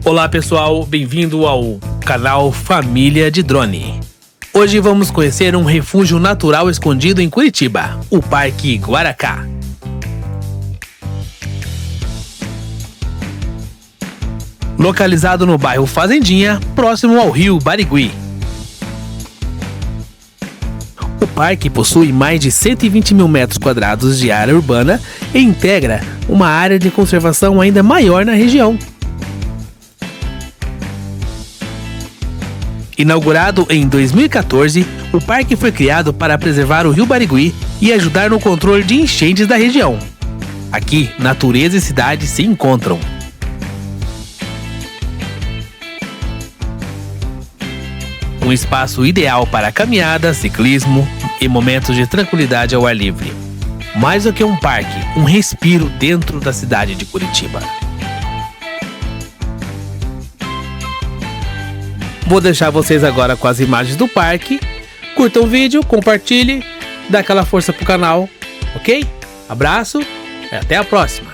Olá pessoal, bem-vindo ao canal Família Di Drone. Hoje vamos conhecer um refúgio natural escondido em Curitiba, o Parque Guaracá. Localizado no bairro Fazendinha, próximo ao rio Barigui. O parque possui mais de 120 mil metros quadrados de área urbana e integra uma área de conservação ainda maior na região. Inaugurado em 2014, o parque foi criado para preservar o rio Barigui e ajudar no controle de enchentes da região. Aqui, natureza e cidade se encontram. Um espaço ideal para caminhada, ciclismo e momentos de tranquilidade ao ar livre. Mais do que um parque, um respiro dentro da cidade de Curitiba. Vou deixar vocês agora com as imagens do parque. Curta o vídeo, compartilhe, dá aquela força pro canal, ok? Abraço e até a próxima!